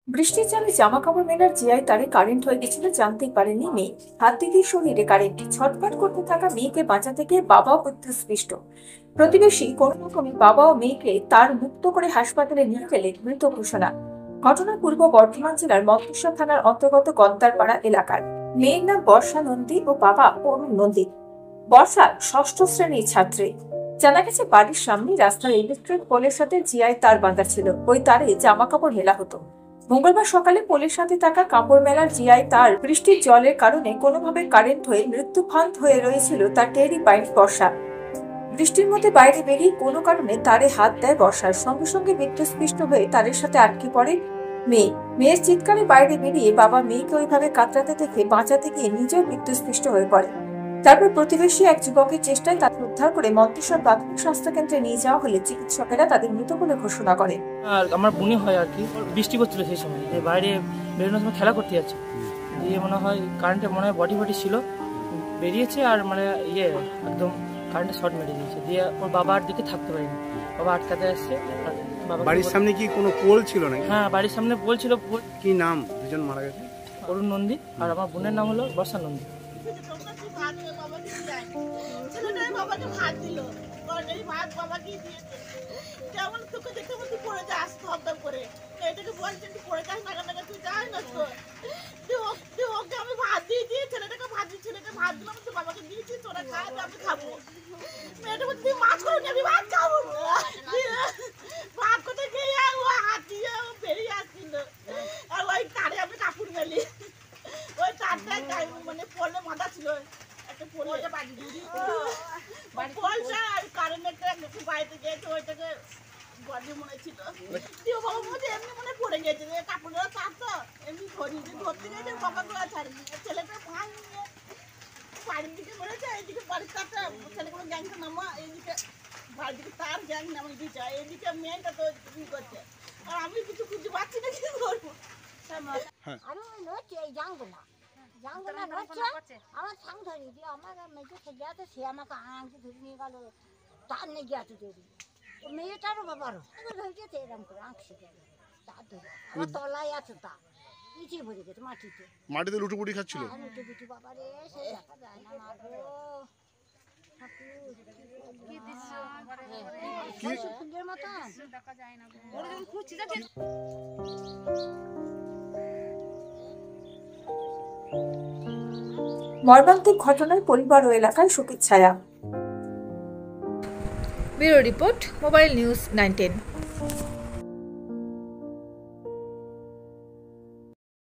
বৃষ্টির জলে জামা কাপড় মেলার জিআই তারে কারেন্ট হয়ে গেছিল, জানতেই পারেনি মেয়ে। হাত দিতেই শরীরে কারেন্ট। ছটফট করতে থাকা মেয়েকে বাঁচাতে গিয়ে বাবাও বিদ্যুৎস্পৃষ্ট। প্রতিবেশী কোনো রকমে বাবা ও মেয়েকে তার মুক্ত করে হাসপাতালে নিয়ে গেলে মৃত ঘোষণা। ঘটনা পূর্ব বর্ধমান জেলার মন্তেশ্বর থানার অন্তর্গত গদ্দারপাড়া এলাকার। মেয়ের নাম বর্ষা নন্দী ও বাবা অরুণ নন্দী। বর্ষা ষষ্ঠ শ্রেণীর ছাত্রী। জানা গেছে বাড়ির সামনে রাস্তার ইলেকট্রিক পোলের সাথে জিআই তার বাঁধা ছিল, ওই তারে জামা কাপড় মেলা হতো। মঙ্গলবার সকালে পোলের সাথে থাকা কাপড় মেলার জিআই তার বৃষ্টির জলের কারণে কোনোভাবে কারেন্ট হয়ে মৃত্যুফান্ত হয়ে রয়েছিল, তার টেরই পায়নি বর্ষা। বৃষ্টির মধ্যে বাইরে বেরিয়ে কোনো কারণে তারে হাত দেয় বর্ষার। সঙ্গে সঙ্গে বিদ্যুৎস্পৃষ্ট হয়ে তারের সাথে আটকে পড়ে মেয়ে। মেয়ের চিৎকারে বাইরে বেরিয়ে বাবা মেয়েকে ওইভাবে কাতরাতে দেখে বাঁচাতে গিয়ে নিজেও বিদ্যুৎস্পৃষ্ট হয়ে পড়ে। তারপর প্রতিবেশী এক যুবকের চেষ্টায় তাকে উদ্ধার করে মন্তেশ্বর প্রাথমিক স্বাস্থ্য কেন্দ্রে নিয়ে যাওয়া হলে চিকিৎসকেরা তাদের মৃত বলে ঘোষণা করে। আর আমার বোনই হয় আর কি, বৃষ্টি করছিল সেই সময়, বাইরে বেরোনোর সময় খেলা করতে যাচ্ছে, দিয়ে মনে হয় কারেন্টে মনে হয় বডি ছিল, বেরিয়েছে আর মানে একদম কারেন্টে শর্ট মেরে দিয়েছে, দিয়ে ওর বাবার দিকে থাকতে পারেনি, বাবা আটকাতে আসছে। বাড়ির সামনে কি কোনো পোল ছিল না? হ্যাঁ, বাড়ির সামনে পোল ছিল। কি নাম দুজন মারা গেছে? অরুণ নন্দী আর আমার বোনের নাম হলো বর্ষা নন্দী। বাবাকে ভাত দিল, ভাত বাবাকে দিয়েছে, কেমন তোকে দেখে বলতে পড়ে যাস ধপ করে, এটাকে বলছেন তুই পড়ে যাস না, তুই যাস না, তুই ওকে আমি ভাত দিয়েছি, ছেলেটাকে ভাত দিই, ছেলেকে ভাত দিলাম, তো বাবাকে দিয়েছি, তোরা খায় আমি খাবো। মেয়েটা বলছে তুই মাছ করো, আমি ভাত খাবো। ভাত করতে গিয়ে ও হাত দিয়ে বেরিয়ে আসছিল, আর ওই তারে আমি কাপড় মেলি, ওই তারটা মানে পড়লে মাথা ছিল, একটা পড়লে পয়সা আর কারেন্টটা বাড়িতে গিয়েছে, ওইটাকে গড়ে মনে ছিল। বাবা মধ্যে এমনি মনে পড়ে গেছে, কাপড়গুলো ছাড়তো এমনি ধরতে গেছে, বাবাগুলো ছাড়িনি, ছেলেটা ভাঙ নিয়ে বাড়ির দিকে মরেছে, এইদিকে বাড়ির তারটা ছেলেগুলো গ্যাংটা নামা, এইদিকে বাড়ির দিকে তার গ্যাং নামিয়ে দিয়েছে, এইদিকে মেয়েটা তো করছে, আর আমি কিছু খুঁজে পাচ্ছি না, কি করবো। আমি নড়ছি, এই জানবো না নড়ছে, আমার সাং ধরে দিয়ে আমার মেয়েকে ঠেকে আছে, সে আমাকে আংটি ধরে নিয়ে গেল, তার নিয়ে গিয়ে দেরি মেয়েটারও বাবারও ধরেছে, এরকম করে আঁকছে তার ধরে আমার তলায় আছে, তা পিছিয়ে ভরে গেছে মাটিতে লুটুপুটি খাচ্ছিল। লুটুপুটি বাবা রে, সে দেখা যায় না, মা গো ফুলের মতন দেখা যায় না। মর্মান্তিক ঘটনায় পরিবার ও এলাকায় শোকের ছায়া। Bureau report, mobile news 910।